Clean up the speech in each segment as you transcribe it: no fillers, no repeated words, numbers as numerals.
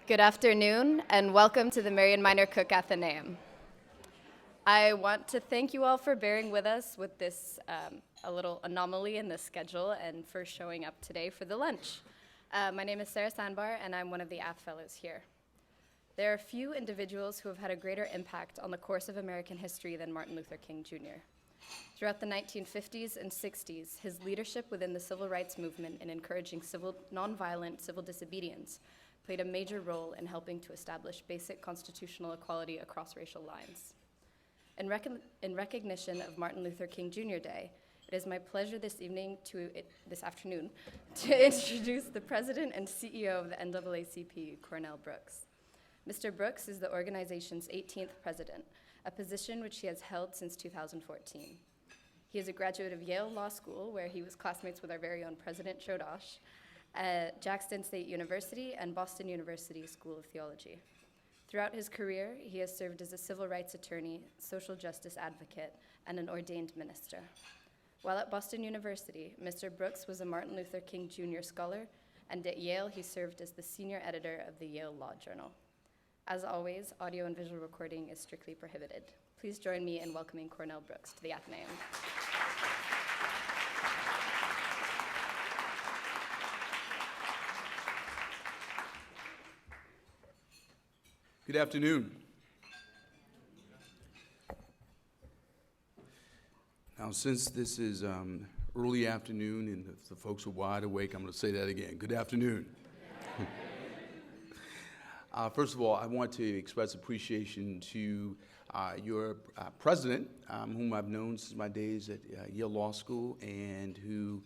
Good afternoon, and welcome to the Marion Miner Cook Athenaeum. I want to thank you all for bearing with us with this a little anomaly in the schedule and for showing up today for the lunch. My name is Sarah Sandbar, and I'm one of the Ath Fellows here. There are few individuals who have had a greater impact on the course of American history than Martin Luther King Jr. Throughout the 1950s and 60s, his leadership within the civil rights movement in encouraging nonviolent civil disobedience played a major role in helping to establish basic constitutional equality across racial lines. In recognition of Martin Luther King Jr. Day, it is my pleasure this afternoon, to introduce the President and CEO of the NAACP, Cornell Brooks. Mr. Brooks is the organization's 18th president, a position which he has held since 2014. He is a graduate of Yale Law School, where he was classmates with our very own President Chodosh, at Jackson State University and Boston University School of Theology. Throughout his career, he has served as a civil rights attorney, social justice advocate, and an ordained minister. While at Boston University, Mr. Brooks was a Martin Luther King Jr. scholar, and at Yale, he served as the senior editor of the Yale Law Journal. As always, audio and visual recording is strictly prohibited. Please join me in welcoming Cornell Brooks to the Athenaeum. Good afternoon. Now, since this is early afternoon and if the folks are wide awake, I'm going to say that again. Good afternoon. First of all, I want to express appreciation to your president, whom I've known since my days at Yale Law School, and who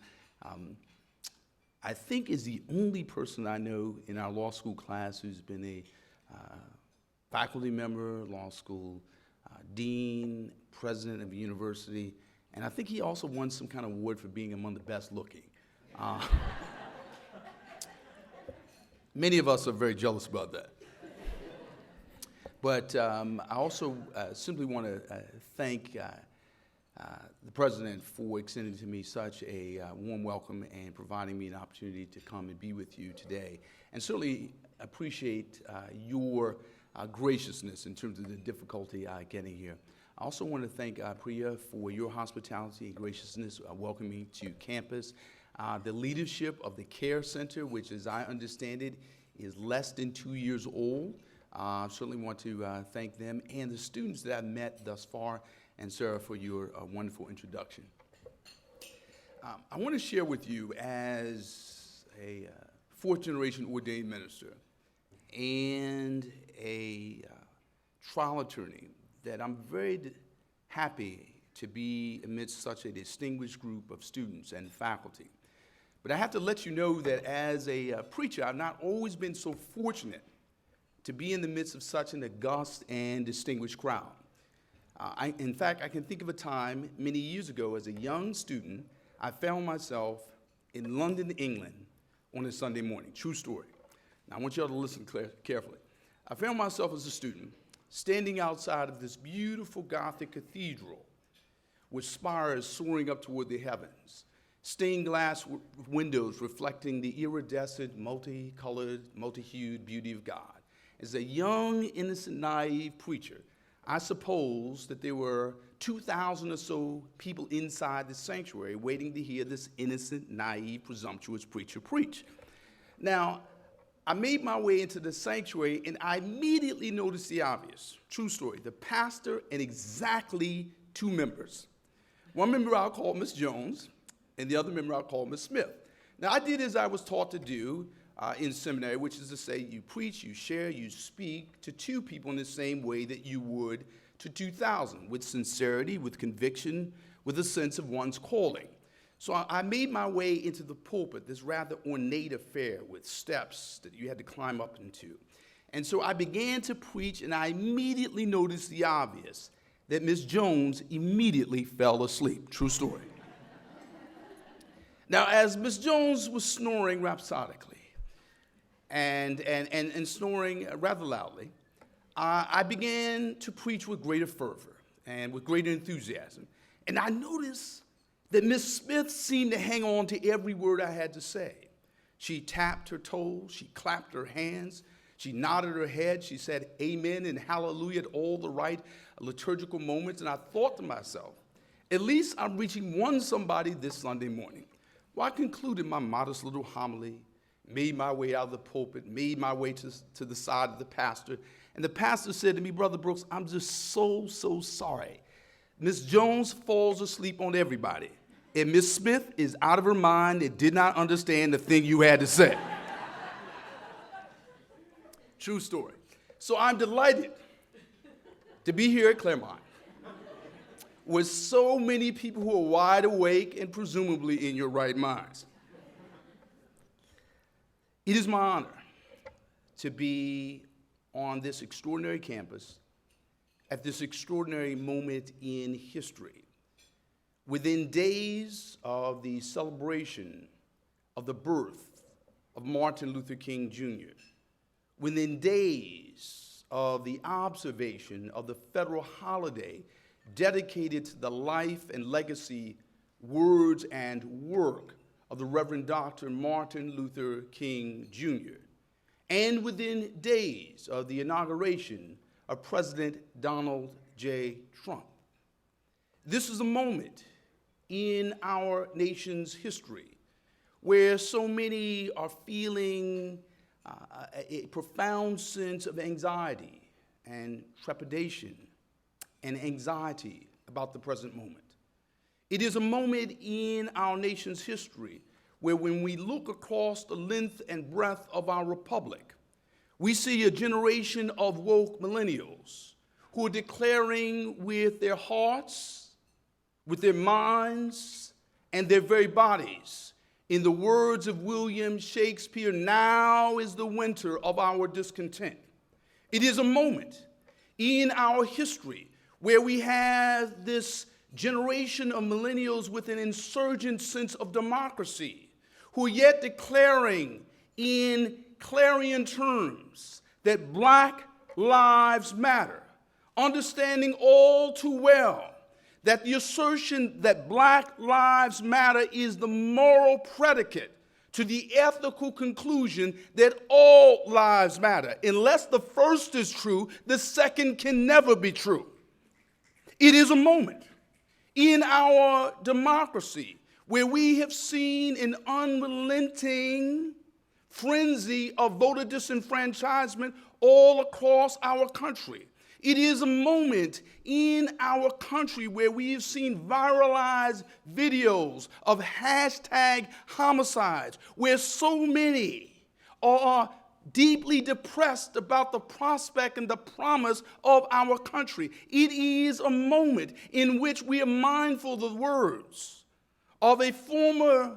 I think is the only person I know in our law school class who's been a faculty member, law school dean, president of a university, and I think he also won some kind of award for being among the best looking. Many of us are very jealous about that. But I also simply want to thank the president for extending to me such a warm welcome and providing me an opportunity to come and be with you today. And certainly appreciate your graciousness in terms of the difficulty getting here. I also want to thank Priya for your hospitality and graciousness welcoming me to campus. The leadership of the Care Center, which as I understand it, is less than 2 years old. I certainly want to thank them and the students that I've met thus far, and Sarah for your wonderful introduction. I want to share with you as a fourth generation ordained minister and a trial attorney that I'm very happy to be amidst such a distinguished group of students and faculty. But I have to let you know that as a preacher, I've not always been so fortunate to be in the midst of such an august and distinguished crowd. In fact, I can think of a time many years ago as a young student, I found myself in London, England on a Sunday morning. True story. Now, I want you all to listen carefully. I found myself as a student standing outside of this beautiful Gothic cathedral with spires soaring up toward the heavens, stained glass windows reflecting the iridescent, multicolored, multi-hued beauty of God. As a young, innocent, naive preacher, I suppose that there were 2,000 or so people inside the sanctuary waiting to hear this innocent, naive, presumptuous preacher preach. Now, I made my way into the sanctuary, and I immediately noticed the obvious. True story. The pastor and exactly two members. One member I'll call Miss Jones, and the other member I'll call Miss Smith. Now, I did as I was taught to do in seminary, which is to say you preach, you share, you speak to two people in the same way that you would to 2,000, with sincerity, with conviction, with a sense of one's calling. So I made my way into the pulpit, this rather ornate affair with steps that you had to climb up into. And so I began to preach, and I immediately noticed the obvious, that Miss Jones immediately fell asleep. True story. Now, as Miss Jones was snoring rhapsodically and snoring rather loudly, I began to preach with greater fervor and with greater enthusiasm. And I noticed that Miss Smith seemed to hang on to every word I had to say. She tapped her toes, she clapped her hands, She nodded her head. She said amen and hallelujah at all the right liturgical moments. And I thought to myself, at least I'm reaching one somebody this Sunday morning. Well, I concluded my modest little homily, made my way out of the pulpit, made my way to the side of the pastor. And the pastor said to me, Brother Brooks, I'm just so sorry. Miss Jones falls asleep on everybody. And Miss Smith is out of her mind and did not understand the thing you had to say. True story. So I'm delighted to be here at Claremont with so many people who are wide awake and presumably in your right minds. It is my honor to be on this extraordinary campus at this extraordinary moment in history. Within days of the celebration of the birth of Martin Luther King Jr., within days of the observation of the federal holiday dedicated to the life and legacy, words, and work of the Reverend Dr. Martin Luther King Jr., and within days of the inauguration of President Donald J. Trump. This is a moment in our nation's history where so many are feeling a profound sense of anxiety and trepidation and anxiety about the present moment. It is a moment in our nation's history where when we look across the length and breadth of our republic, we see a generation of woke millennials who are declaring with their hearts, with their minds, and their very bodies, in the words of William Shakespeare, now is the winter of our discontent. It is a moment in our history where we have this generation of millennials with an insurgent sense of democracy who are yet declaring in clarion terms that Black lives matter, understanding all too well that the assertion that Black lives matter is the moral predicate to the ethical conclusion that all lives matter. Unless the first is true, the second can never be true. It is a moment in our democracy where we have seen an unrelenting frenzy of voter disenfranchisement all across our country. It is a moment in our country where we have seen viralized videos of hashtag homicides, where so many are deeply depressed about the prospect and the promise of our country. It is a moment in which we are mindful of the words of a former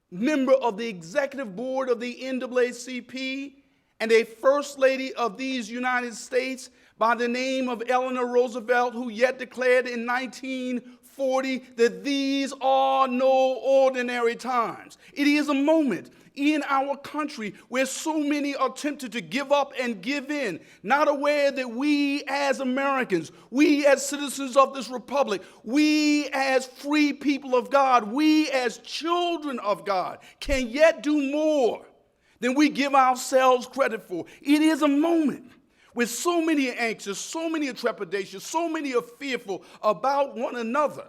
member of the executive board of the NAACP and a first lady of these United States by the name of Eleanor Roosevelt, who yet declared in 1940 that these are no ordinary times. It is a moment in our country where so many are tempted to give up and give in, not aware that we as Americans, we as citizens of this republic, we as free people of God, we as children of God can yet do more than we give ourselves credit for. It is a moment where so many are anxious, so many are trepidatious, so many are fearful about one another.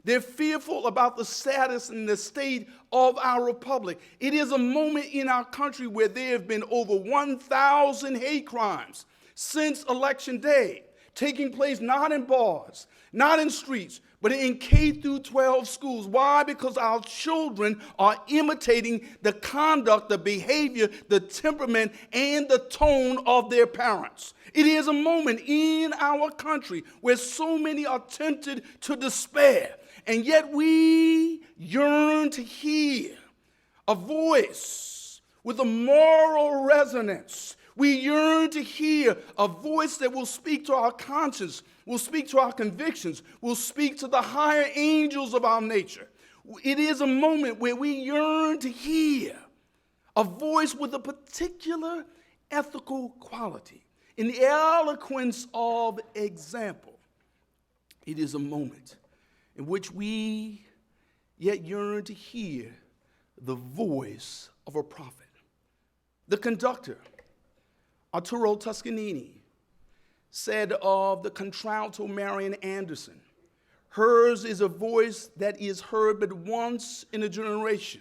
They're fearful about the status and the state of our republic. It is a moment in our country where there have been over 1,000 hate crimes since Election Day, taking place not in bars, not in streets, but in K through 12 schools. Why? Because our children are imitating the conduct, the behavior, the temperament, and the tone of their parents. It is a moment in our country where so many are tempted to despair, and yet we yearn to hear a voice with a moral resonance. We yearn to hear a voice that will speak to our conscience, will speak to our convictions, will speak to the higher angels of our nature. It is a moment where we yearn to hear a voice with a particular ethical quality, in the eloquence of example. It is a moment in which we yet yearn to hear the voice of a prophet. The conductor Arturo Toscanini said of the contralto Marian Anderson, hers is a voice that is heard but once in a generation.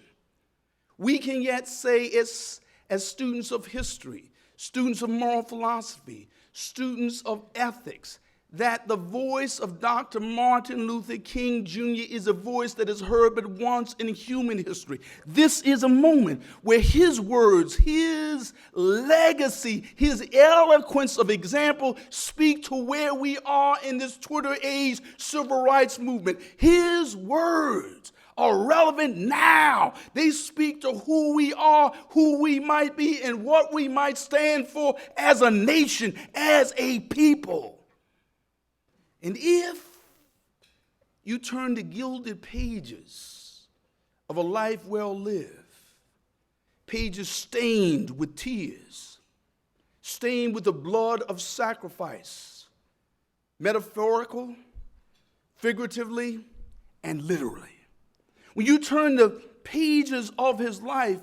We can yet say as students of history, students of moral philosophy, students of ethics, that the voice of Dr. Martin Luther King Jr. is a voice that is heard but once in human history. This is a moment where his words, his legacy, his eloquence of example speak to where we are in this Twitter age civil rights movement. His words are relevant now. They speak to who we are, who we might be, and what we might stand for as a nation, as a people. And if you turn the gilded pages of a life well lived, pages stained with tears, stained with the blood of sacrifice, metaphorical, figuratively, and literally. When you turn the pages of his life,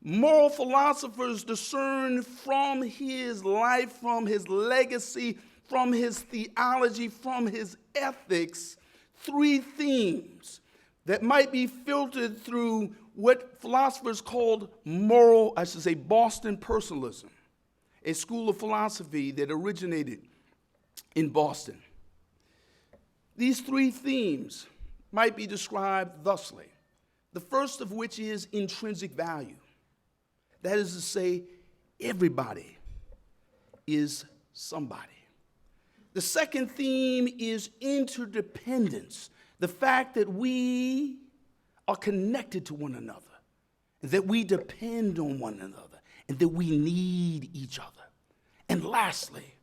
moral philosophers discern from his life, from his legacy, from his theology, from his ethics, three themes that might be filtered through what philosophers called Boston personalism, a school of philosophy that originated in Boston. These three themes might be described thusly. The first of which is intrinsic value. That is to say, everybody is somebody. The second theme is interdependence, the fact that we are connected to one another, and that we depend on one another, and that we need each other. And lastly,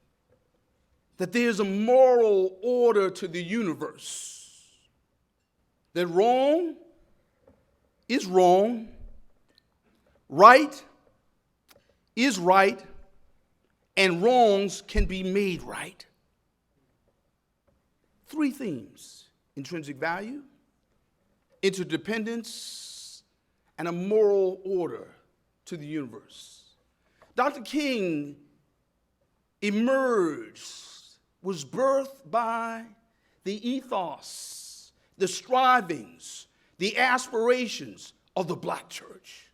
that there's a moral order to the universe, that wrong is wrong, right is right, and wrongs can be made right. Three themes: intrinsic value, interdependence, and a moral order to the universe. Dr. King was birthed by the ethos, the strivings, the aspirations of the Black church.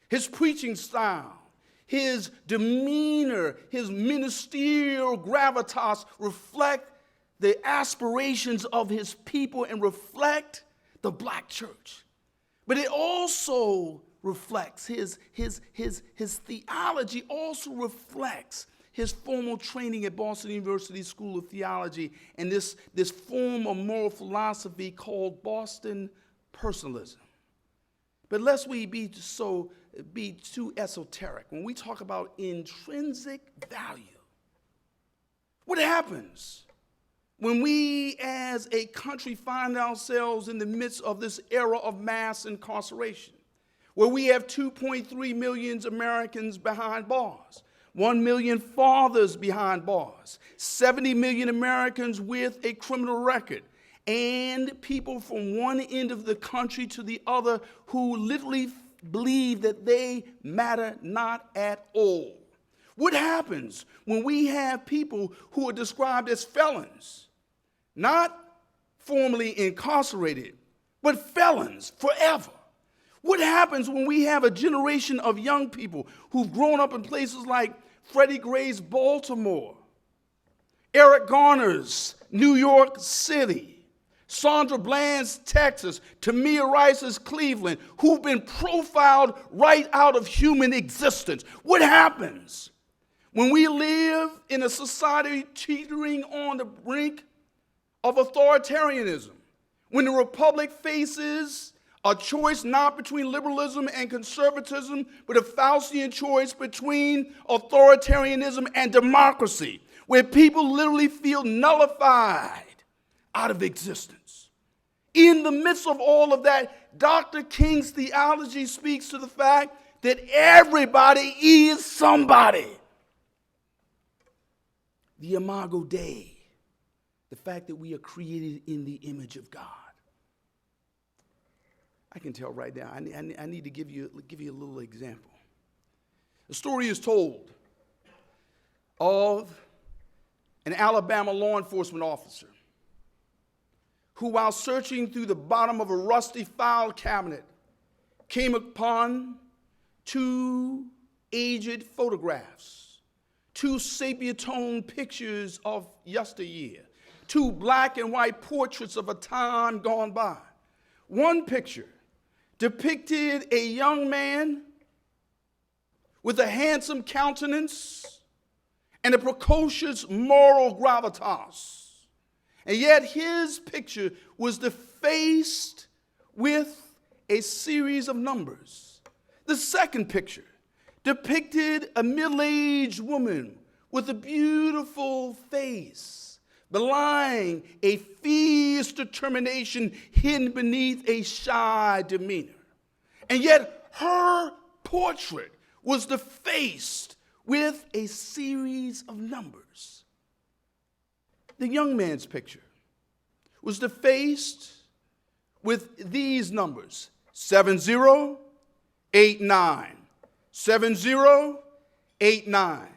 His preaching style, his demeanor, his ministerial gravitas reflect the aspirations of his people and reflect the Black church. But it also reflects his theology also reflects his formal training at Boston University School of Theology and this form of moral philosophy called Boston personalism. But lest we be too esoteric, when we talk about intrinsic value, what happens when we as a country find ourselves in the midst of this era of mass incarceration, where we have 2.3 million Americans behind bars, 1 million fathers behind bars, 70 million Americans with a criminal record, and people from one end of the country to the other who literally believe that they matter not at all? What happens when we have people who are described as felons, not formally incarcerated, but felons forever? What happens when we have a generation of young people who've grown up in places like Freddie Gray's Baltimore, Eric Garner's New York City, Sandra Bland's Texas, Tamir Rice's Cleveland, who've been profiled right out of human existence? What happens when we live in a society teetering on the brink of authoritarianism, when the republic faces a choice not between liberalism and conservatism, but a Faustian choice between authoritarianism and democracy, where people literally feel nullified out of existence? In the midst of all of that, Dr. King's theology speaks to the fact that everybody is somebody. The Imago Dei, the fact that we are created in the image of God. I can tell right now, I need to give you a little example. A story is told of an Alabama law enforcement officer who, while searching through the bottom of a rusty file cabinet, came upon two aged photographs, two sepia-tone pictures of yesteryear, two black and white portraits of a time gone by. One picture depicted a young man with a handsome countenance and a precocious moral gravitas. And yet his picture was defaced with a series of numbers. The second picture depicted a middle-aged woman with a beautiful face, belying a fierce determination hidden beneath a shy demeanor. And yet her portrait was defaced with a series of numbers. The young man's picture was defaced with these numbers: 7089, 7089.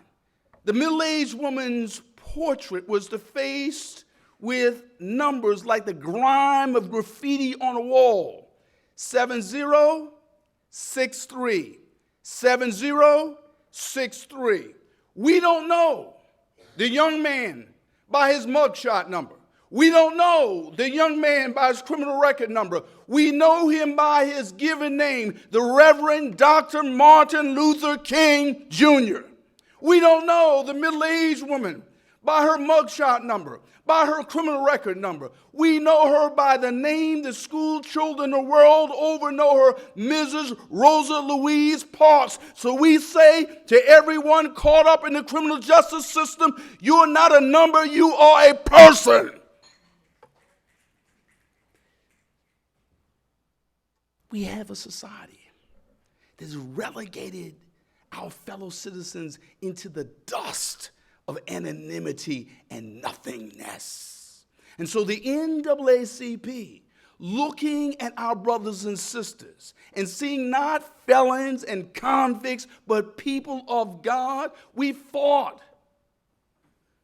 The middle-aged woman's portrait was defaced with numbers like the grime of graffiti on a wall: 7063, 7063. We don't know the young man by his mugshot number. We don't know the young man by his criminal record number. We know him by his given name, the Reverend Dr. Martin Luther King Jr. We don't know the middle-aged woman by her mugshot number, by her criminal record number. We know her by the name the school children the world over know her, Mrs. Rosa Louise Parks. So we say to everyone caught up in the criminal justice system, you're not a number, you are a person. We have a society that has relegated our fellow citizens into the dust of anonymity and nothingness. And so the NAACP, looking at our brothers and sisters and seeing not felons and convicts, but people of God, we fought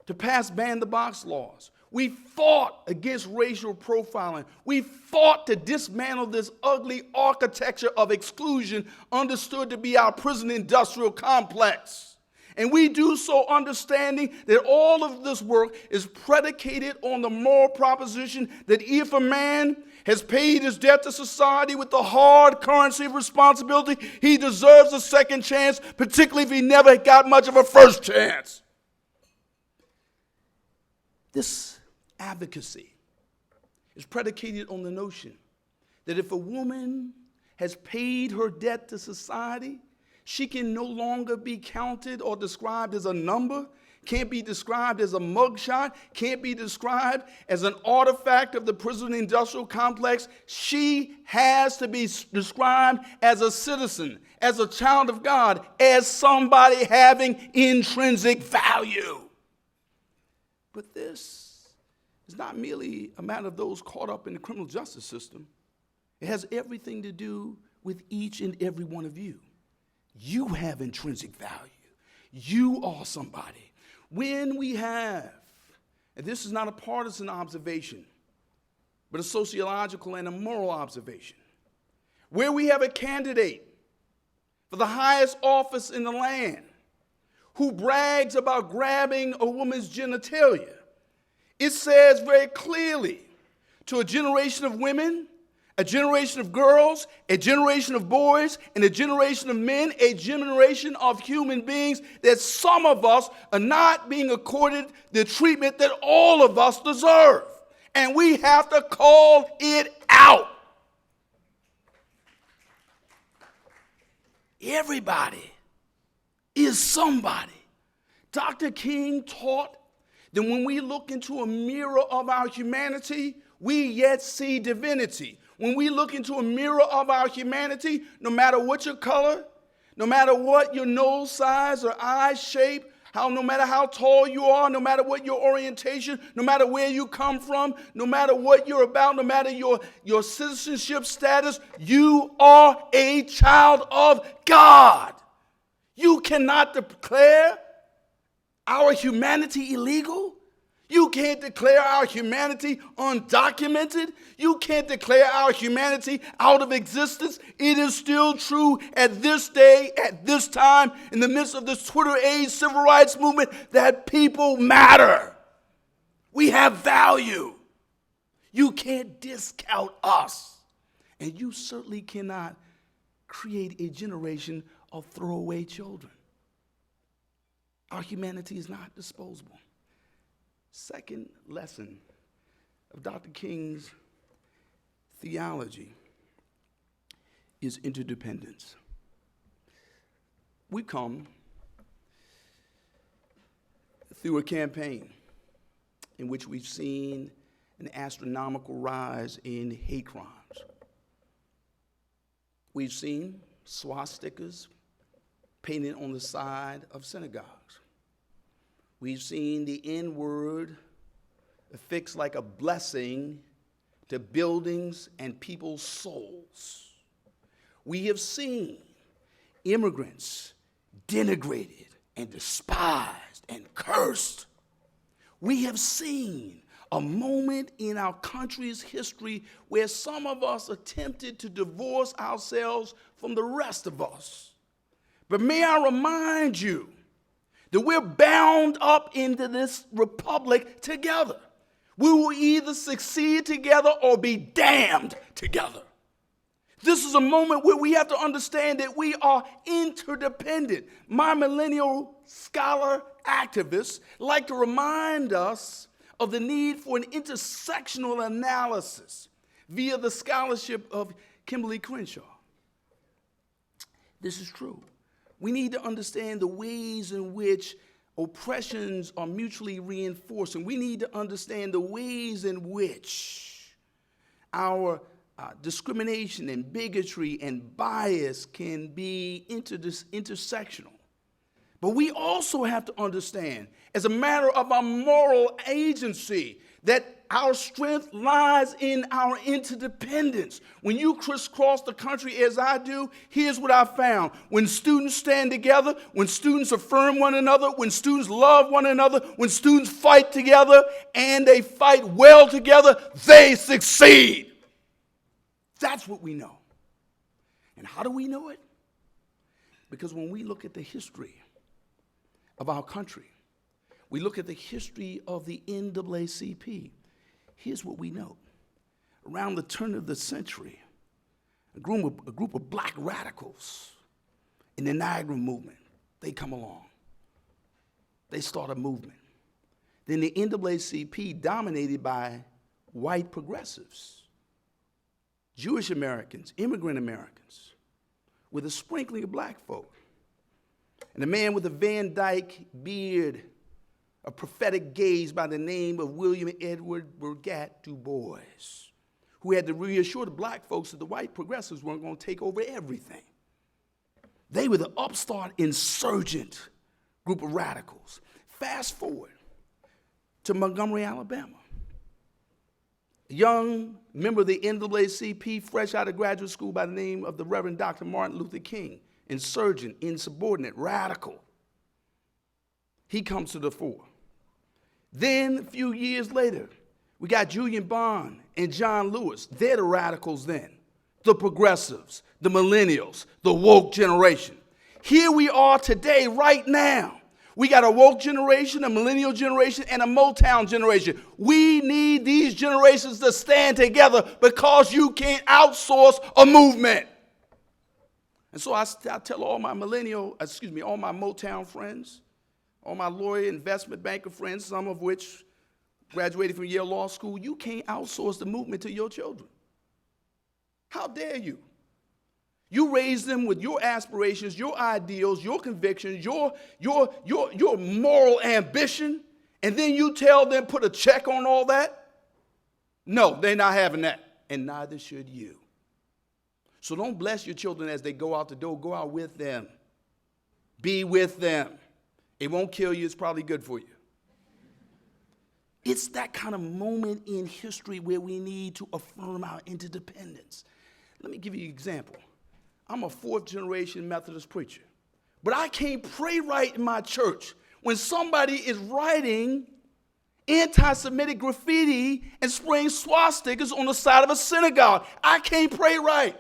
to pass ban-the-box laws. We fought against racial profiling. We fought to dismantle this ugly architecture of exclusion understood to be our prison industrial complex. And we do so understanding that all of this work is predicated on the moral proposition that if a man has paid his debt to society with the hard currency of responsibility, he deserves a second chance, particularly if he never got much of a first chance. This advocacy is predicated on the notion that if a woman has paid her debt to society, she can no longer be counted or described as a number, can't be described as a mugshot, can't be described as an artifact of the prison industrial complex. She has to be described as a citizen, as a child of God, as somebody having intrinsic value. But this is not merely a matter of those caught up in the criminal justice system. It has everything to do with each and every one of you. You have intrinsic value. You are somebody. When we have, and this is not a partisan observation, but a sociological and a moral observation, where we have a candidate for the highest office in the land who brags about grabbing a woman's genitalia, it says very clearly to a generation of women, a generation of girls, a generation of boys, and a generation of men, a generation of human beings, that some of us are not being accorded the treatment that all of us deserve. And we have to call it out. Everybody is somebody. Dr. King taught that when we look into a mirror of our humanity, we yet see divinity. When we look into a mirror of our humanity, no matter what your color, no matter what your nose size or eye shape, no matter how tall you are, no matter what your orientation, no matter where you come from, no matter what you're about, no matter your citizenship status, you are a child of God. You cannot declare our humanity illegal? You can't declare our humanity undocumented. You can't declare our humanity out of existence. It is still true at this day, at this time, in the midst of this Twitter age civil rights movement, that people matter. We have value. You can't discount us. And you certainly cannot create a generation of throwaway children. Our humanity is not disposable. Second lesson of Dr. King's theology is interdependence. We come through a campaign in which we've seen an astronomical rise in hate crimes. We've seen swastikas painted on the side of synagogues. We've seen the N-word affixed like a blessing to buildings and people's souls. We have seen immigrants denigrated and despised and cursed. We have seen a moment in our country's history where some of us attempted to divorce ourselves from the rest of us. But may I remind you that we're bound up into this republic together. We will either succeed together or be damned together. This is a moment where we have to understand that we are interdependent. My millennial scholar activists like to remind us of the need for an intersectional analysis via the scholarship of Kimberly Crenshaw. This is true. We need to understand the ways in which oppressions are mutually reinforcing. We need to understand the ways in which our discrimination and bigotry and bias can be intersectional. But we also have to understand, as a matter of our moral agency, that our strength lies in our interdependence. When you crisscross the country as I do, here's what I found. When students stand together, when students affirm one another, when students love one another, when students fight together, and they fight well together, they succeed. That's what we know. And how do we know it? Because when we look at the history of our country, we look at the history of the NAACP, here's what we know. Around the turn of the century, a group of black radicals in the Niagara movement, they come along. They start a movement. Then the NAACP, dominated by white progressives, Jewish Americans, immigrant Americans, with a sprinkling of black folk, and a man with a Van Dyke beard, a prophetic gaze by the name of William Edward Burgat Du Bois, who had to reassure the black folks that the white progressives weren't going to take over everything. They were the upstart insurgent group of radicals. Fast forward to Montgomery, Alabama. A young member of the NAACP, fresh out of graduate school, by the name of the Reverend Dr. Martin Luther King, insurgent, insubordinate, radical. He comes to the fore. Then, a few years later, we got Julian Bond and John Lewis. They're the radicals then, the progressives, the millennials, the woke generation. Here we are today, right now. We got a woke generation, a millennial generation, and a Motown generation. We need these generations to stand together because you can't outsource a movement. And so I tell all my all my Motown friends, all my lawyer, investment banker friends, some of which graduated from Yale Law School, you can't outsource the movement to your children. How dare you? You raise them with your aspirations, your ideals, your convictions, your moral ambition, and then you tell them put a check on all that? No, they're not having that, and neither should you. So don't bless your children as they go out the door. Go out with them. Be with them. It won't kill you. It's probably good for you. It's that kind of moment in history where we need to affirm our interdependence. Let me give you an example. I'm a fourth-generation Methodist preacher, but I can't pray right in my church when somebody is writing anti-Semitic graffiti and spraying swastikas on the side of a synagogue. I can't pray right.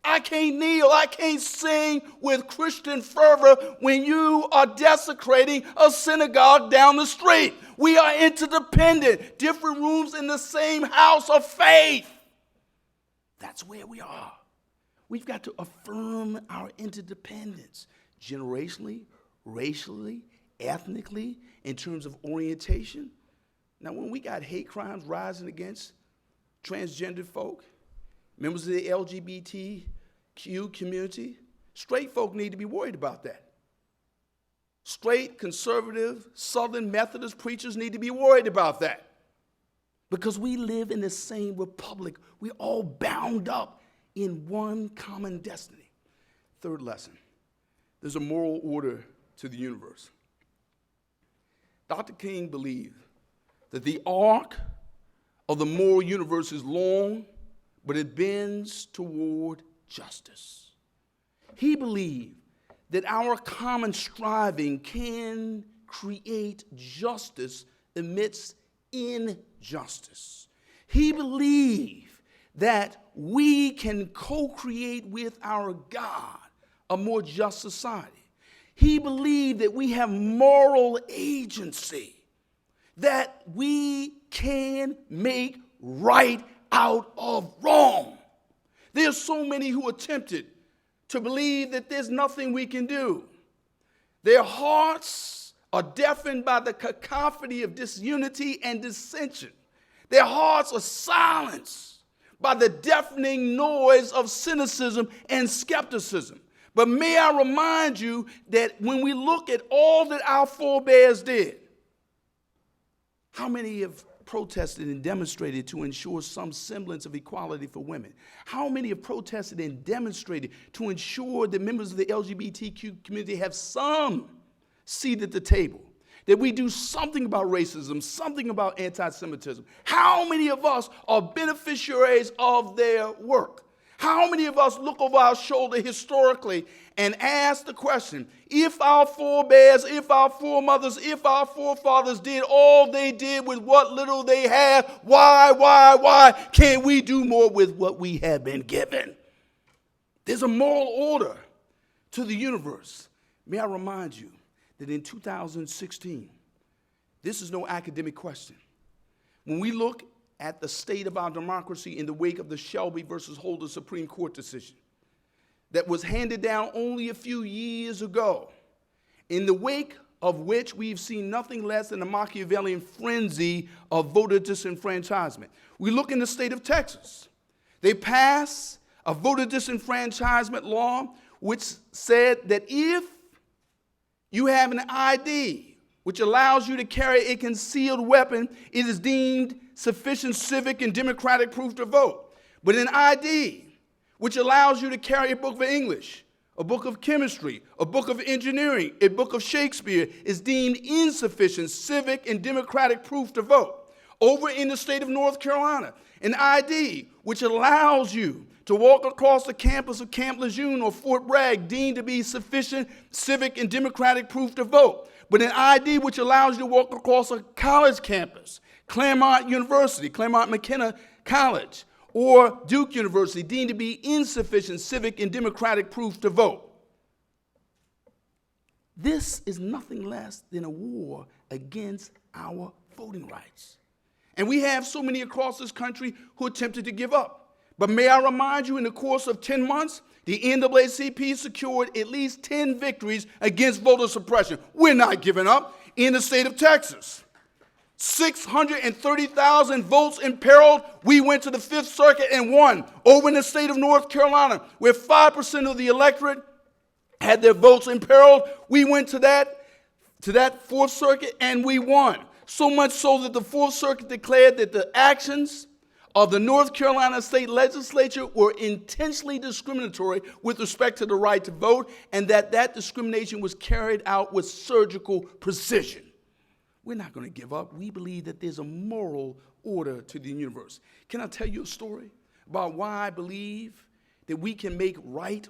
I can't kneel. I can't sing with Christian fervor when you are desecrating a synagogue down the street. We are interdependent, different rooms in the same house of faith. That's where we are. We've got to affirm our interdependence generationally, racially, ethnically, in terms of orientation. Now, when we got hate crimes rising against transgender folk, members of the LGBTQ community, straight folk need to be worried about that. Straight, conservative, Southern Methodist preachers need to be worried about that. Because we live in the same republic. We're all bound up in one common destiny. Third lesson, there's a moral order to the universe. Dr. King believed that the arc of the moral universe is long, but it bends toward justice. He believed that our common striving can create justice amidst injustice. He believed that we can co-create with our God a more just society. He believed that we have moral agency, that we can make right out of wrong. There's so many who are tempted to believe that there's nothing we can do. Their hearts are deafened by the cacophony of disunity and dissension. Their hearts are silenced by the deafening noise of cynicism and skepticism. But may I remind you that when we look at all that our forebears did, how many have protested and demonstrated to ensure some semblance of equality for women? How many have protested and demonstrated to ensure that members of the LGBTQ community have some seat at the table? That we do something about racism, something about anti-Semitism. How many of us are beneficiaries of their work? How many of us look over our shoulder historically and ask the question, if our forebears, if our foremothers, if our forefathers did all they did with what little they had, why can't we do more with what we have been given? There's a moral order to the universe. May I remind you that in 2016, this is no academic question. When we look at the state of our democracy in the wake of the Shelby versus Holder Supreme Court decision that was handed down only a few years ago, in the wake of which we've seen nothing less than a Machiavellian frenzy of voter disenfranchisement. We look in the state of Texas. They passed a voter disenfranchisement law which said that if you have an ID which allows you to carry a concealed weapon, it is deemed sufficient civic and democratic proof to vote. But an ID which allows you to carry a book of English, a book of chemistry, a book of engineering, a book of Shakespeare is deemed insufficient civic and democratic proof to vote. Over in the state of North Carolina, an ID which allows you to walk across the campus of Camp Lejeune or Fort Bragg deemed to be sufficient civic and democratic proof to vote. But an ID which allows you to walk across a college campus, Claremont University, Claremont McKenna College, or Duke University, deemed to be insufficient civic and democratic proof to vote. This is nothing less than a war against our voting rights. And we have so many across this country who are tempted to give up. But may I remind you, in the course of 10 months, the NAACP secured at least 10 victories against voter suppression. We're not giving up. In the state of Texas, 630,000 votes imperiled. We went to the Fifth Circuit and won. Over in the state of North Carolina, where 5% of the electorate had their votes imperiled, we went to that Fourth Circuit and we won. So much so that the Fourth Circuit declared that the actions of the North Carolina state legislature were intentionally discriminatory with respect to the right to vote, and that discrimination was carried out with surgical precision. We're not going to give up. We believe that there's a moral order to the universe. Can I tell you a story about why I believe that we can make right,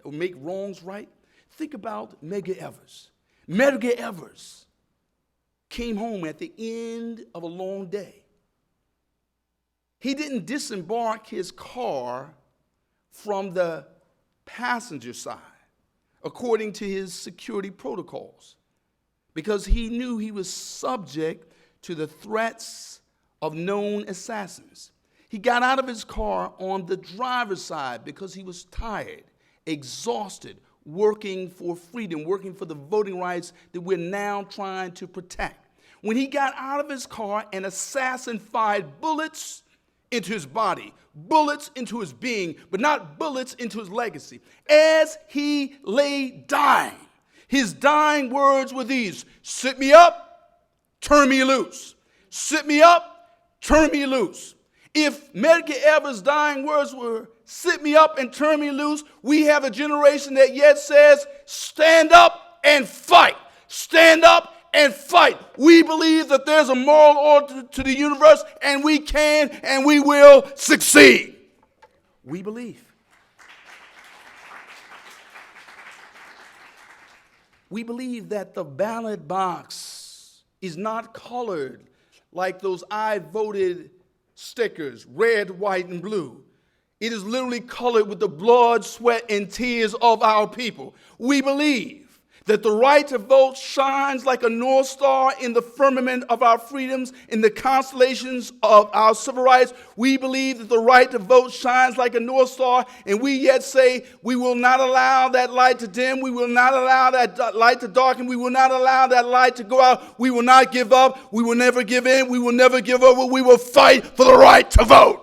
or make wrongs right? Think about Medgar Evers. Medgar Evers came home at the end of a long day. He didn't disembark his car from the passenger side, according to his security protocols, because he knew he was subject to the threats of known assassins. He got out of his car on the driver's side because he was tired, exhausted, working for freedom, working for the voting rights that we're now trying to protect. When he got out of his car, an assassin fired bullets into his body, bullets into his being, but not bullets into his legacy. As he lay dying, his dying words were these: sit me up, turn me loose. Sit me up, turn me loose. If Medgar Evers' dying words were sit me up and turn me loose, we have a generation that yet says stand up and fight. Stand up and fight. We believe that there's a moral order to the universe, and we can and we will succeed. We believe. We believe that the ballot box is not colored like those I voted stickers, red, white, and blue. It is literally colored with the blood, sweat, and tears of our people. We believe that the right to vote shines like a North Star in the firmament of our freedoms, in the constellations of our civil rights. We believe that the right to vote shines like a North Star, and we yet say we will not allow that light to dim. We will not allow that light to darken. We will not allow that light to go out. We will not give up. We will never give in. We will never give over. We will fight for the right to vote.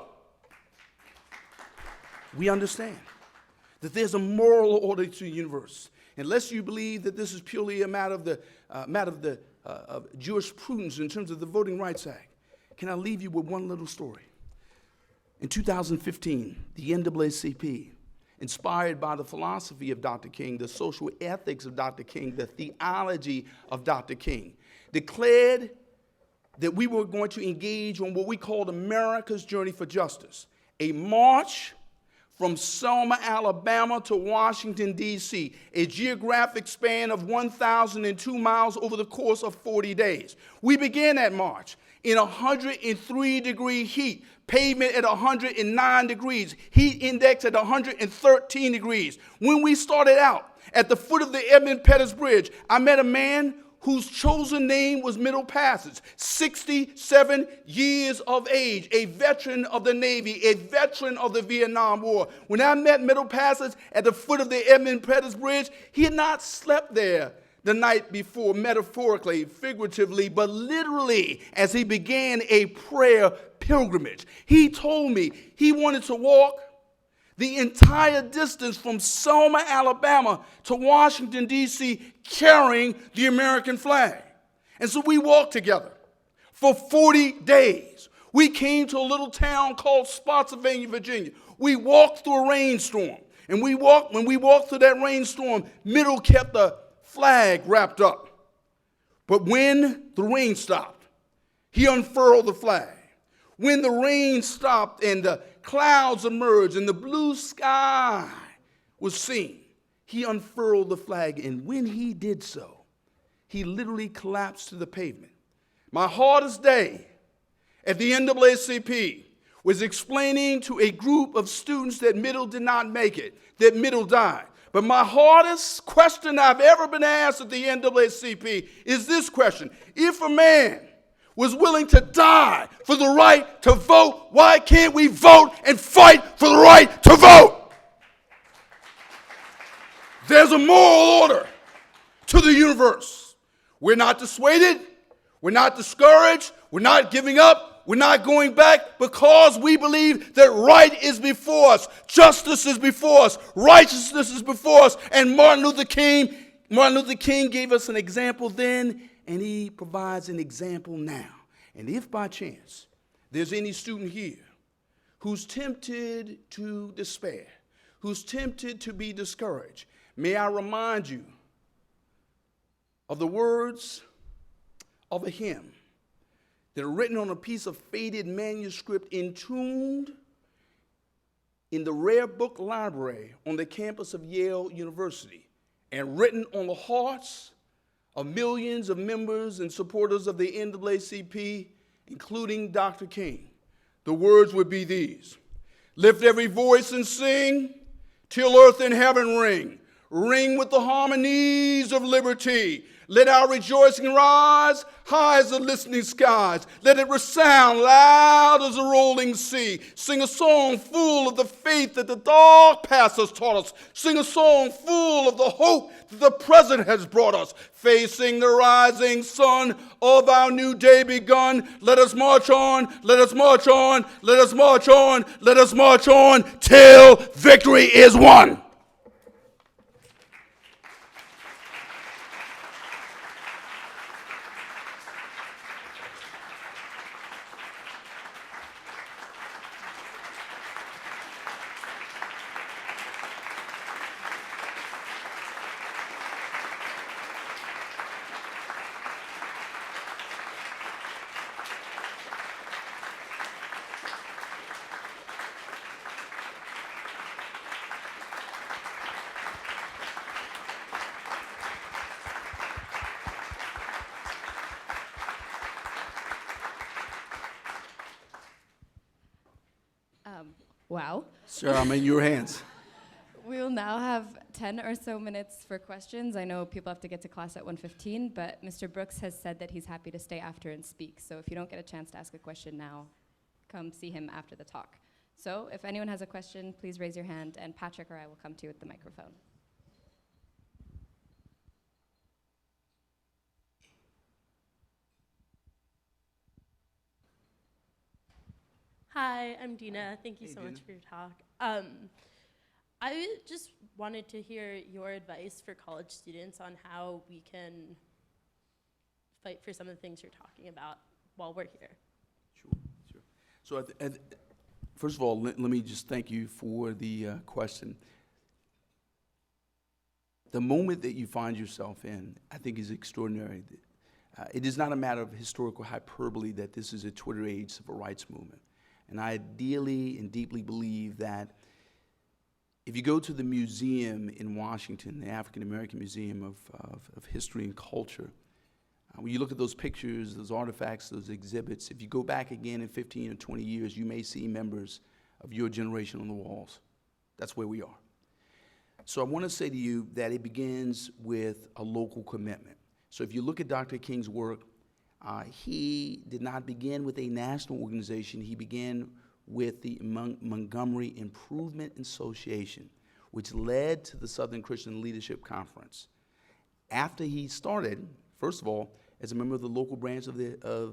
We understand that there's a moral order to the universe. Unless you believe that this is purely a matter of jurisprudence in terms of the Voting Rights Act, can I leave you with one little story? In 2015, the NAACP, inspired by the philosophy of Dr. King, the social ethics of Dr. King, the theology of Dr. King, declared that we were going to engage on what we called America's Journey for Justice, a march from Selma, Alabama to Washington, D.C., a geographic span of 1,002 miles over the course of 40 days. We began that march in 103-degree heat, pavement at 109 degrees, heat index at 113 degrees. When we started out at the foot of the Edmund Pettus Bridge, I met a man whose chosen name was Middle Passage, 67 years of age, a veteran of the Navy, a veteran of the Vietnam War. When I met Middle Passage at the foot of the Edmund Pettus Bridge, he had not slept there the night before, metaphorically, figuratively, but literally, as he began a prayer pilgrimage. He told me he wanted to walk the entire distance from Selma, Alabama to Washington, D.C., carrying the American flag. And so we walked together for 40 days. We came to a little town called Spotsylvania, Virginia. We walked through a rainstorm. And when we walked through that rainstorm, Middle kept the flag wrapped up. But when the rain stopped, he unfurled the flag. When the rain stopped and the clouds emerged and the blue sky was seen, he unfurled the flag. And when he did so, he literally collapsed to the pavement. My hardest day at the NAACP was explaining to a group of students that Middle did not make it, that Middle died. But my hardest question I've ever been asked at the NAACP is this question: if a man was willing to die for the right to vote, why can't we vote and fight for the right to vote? There's a moral order to the universe. We're not dissuaded. We're not discouraged. We're not giving up. We're not going back, because we believe that right is before us. Justice is before us. Righteousness is before us. And Martin Luther King gave us an example then, and he provides an example now. And if by chance there's any student here who's tempted to despair, who's tempted to be discouraged, may I remind you of the words of a hymn that are written on a piece of faded manuscript entombed in the Rare Book Library on the campus of Yale University, and written on the hearts of millions of members and supporters of the NAACP, including Dr. King, the words would be these: lift every voice and sing till earth and heaven ring. Ring with the harmonies of liberty. Let our rejoicing rise high as the listening skies. Let it resound loud as the rolling sea. Sing a song full of the faith that the dark past has taught us. Sing a song full of the hope that the present has brought us. Facing the rising sun of our new day begun. Let us march on, let us march on, let us march on, let us march on till victory is won. Wow. Sir, I'm in your hands. We will now have 10 or so minutes for questions. I know people have to get to class at 1:15, but Mr. Brooks has said that he's happy to stay after and speak. So if you don't get a chance to ask a question now, come see him after the talk. So if anyone has a question, please raise your hand, and Patrick or I will come to you with the microphone. Hi, I'm Dina. Thank you so much for your talk. I just wanted to hear your advice for college students on how we can fight for some of the things you're talking about while we're here. Sure. So first of all, let me just thank you for the question. The moment that you find yourself in, I think, is extraordinary. It is not a matter of historical hyperbole that this is a Twitter age civil rights movement. And I ideally and deeply believe that if you go to the museum in Washington, the African American Museum of History and Culture, when you look at those pictures, those artifacts, those exhibits, if you go back again in 15 or 20 years, you may see members of your generation on the walls. That's where we are. So I want to say to you that it begins with a local commitment. So if you look at Dr. King's work, he did not begin with a national organization. He began with the Montgomery Improvement Association, which led to the Southern Christian Leadership Conference. After he started, first of all, as a member of the local branch of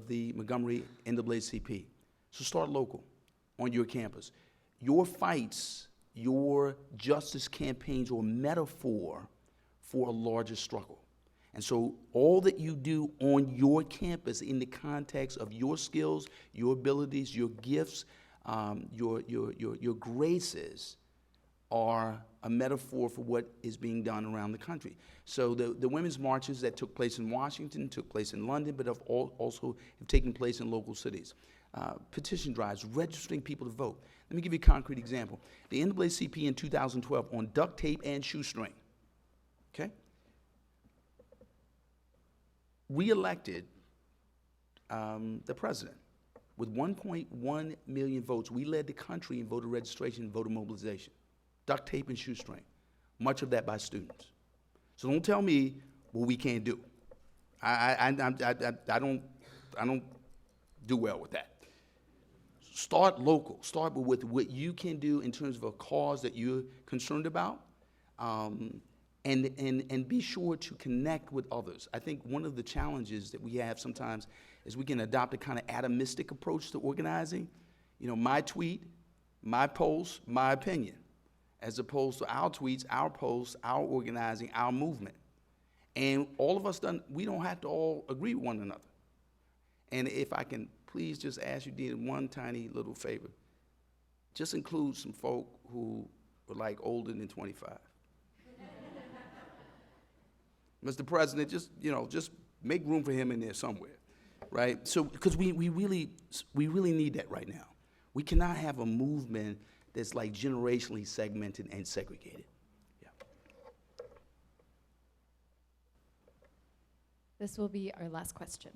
the Montgomery NAACP. So start local on your campus. Your fights, your justice campaigns are a metaphor for a larger struggle. And so all that you do on your campus in the context of your skills, your abilities, your gifts, your graces are a metaphor for what is being done around the country. So the women's marches that took place in Washington, took place in London, but have also taken place in local cities. Petition drives, registering people to vote. Let me give you a concrete example. The NAACP in 2012 on duct tape and shoestring, okay? Re-elected the president with 1.1 million votes. We led the country in voter registration and voter mobilization. Duct tape and shoestring, much of that by students. So don't tell me what we can't do. I don't do well with that. Start local. Start with what you can do in terms of a cause that you're concerned about. And be sure to connect with others. I think one of the challenges that we have sometimes is we can adopt a kind of atomistic approach to organizing. You know, my tweet, my post, my opinion, as opposed to our tweets, our posts, our organizing, our movement. And all of us we don't have to all agree with one another. And if I can please just ask you, Dean, one tiny little favor. Just include some folk who are like older than 25. Mr. President, just make room for him in there somewhere, right? So, because we really need that right now. We cannot have a movement that's like generationally segmented and segregated. Yeah. This will be our last question.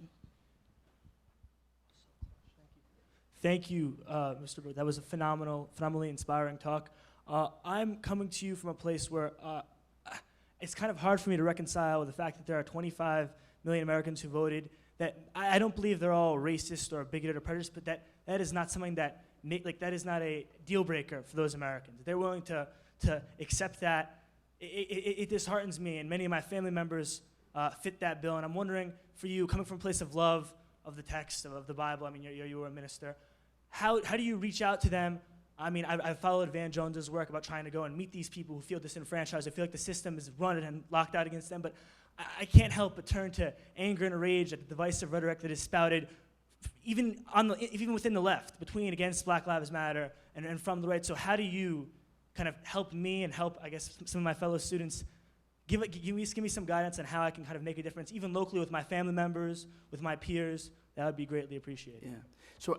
Thank you, Mr. Brooks. That was a phenomenally inspiring talk. I'm coming to you from a place where it's kind of hard for me to reconcile with the fact that there are 25 million Americans who voted. That I don't believe they're all racist or bigoted or prejudiced, but that is not something that that is not a deal breaker for those Americans. They're willing to accept that. It disheartens me, and many of my family members fit that bill. And I'm wondering, for you, coming from a place of love of the text of the Bible, I mean, you were a minister. How do you reach out to them? I mean, I've followed Van Jones's work about trying to go and meet these people who feel disenfranchised. I feel like the system is run and locked out against them, but I can't help but turn to anger and rage at the divisive rhetoric that is spouted, even within the left, between and against Black Lives Matter and from the right. So how do you kind of help me and help, I guess, some of my fellow students give me some guidance on how I can kind of make a difference, even locally with my family members, with my peers? That would be greatly appreciated. Yeah. So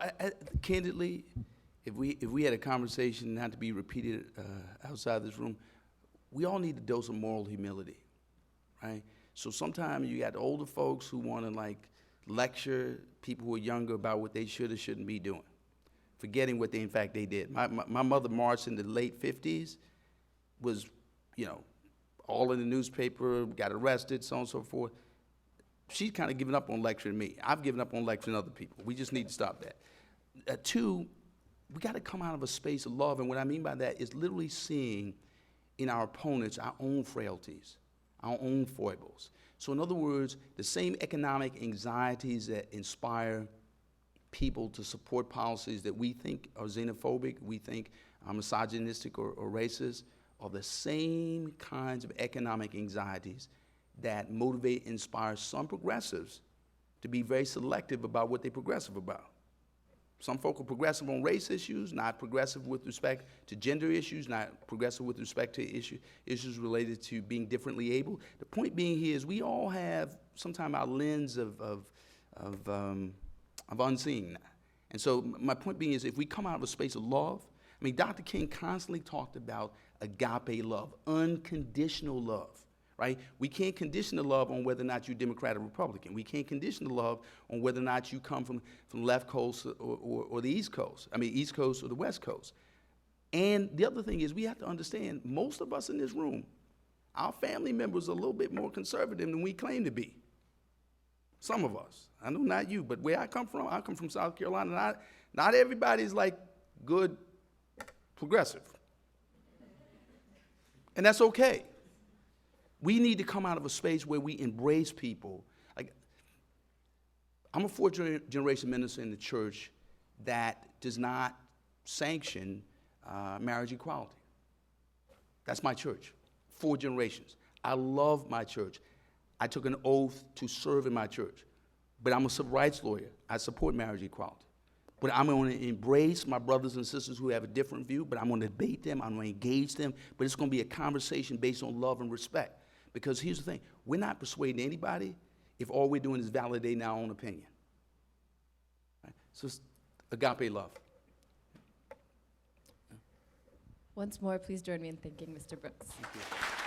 candidly, if we had a conversation, not to be repeated outside this room, we all need a dose of moral humility, right? So sometimes you got older folks who want to like lecture people who are younger about what they should or shouldn't be doing, forgetting what in fact they did. My mother marched in the late 50s, was, all in the newspaper, got arrested, so on and so forth. She's kind of given up on lecturing me. I've given up on lecturing other people. We just need to stop that. Two, we got to come out of a space of love, and what I mean by that is literally seeing in our opponents our own frailties, our own foibles. So in other words, the same economic anxieties that inspire people to support policies that we think are xenophobic, we think are misogynistic or racist, are the same kinds of economic anxieties that motivate and inspire some progressives to be very selective about what they're progressive about. Some folk are progressive on race issues, not progressive with respect to gender issues, not progressive with respect to issues related to being differently able. The point being here is we all have sometimes our lens of unseen. And so my point being is if we come out of a space of love, I mean, Dr. King constantly talked about agape love, unconditional love. Right? We can't condition the love on whether or not you're Democrat or Republican. We can't condition the love on whether or not you come from the left coast or the East Coast. I mean, East Coast or the West Coast. And the other thing is we have to understand, most of us in this room, our family members are a little bit more conservative than we claim to be. Some of us. I know not you, but where I come from South Carolina. Not everybody's like good progressive. And that's okay. We need to come out of a space where we embrace people. Like, I'm a fourth-generation minister in the church that does not sanction marriage equality. That's my church, 4 generations. I love my church. I took an oath to serve in my church. But I'm a civil rights lawyer. I support marriage equality. But I'm going to embrace my brothers and sisters who have a different view, but I'm going to debate them, I'm going to engage them, but it's going to be a conversation based on love and respect. Because here's the thing, we're not persuading anybody if all we're doing is validating our own opinion. Right? So it's agape love. Once more, please join me in thanking Mr. Brooks. Thank you.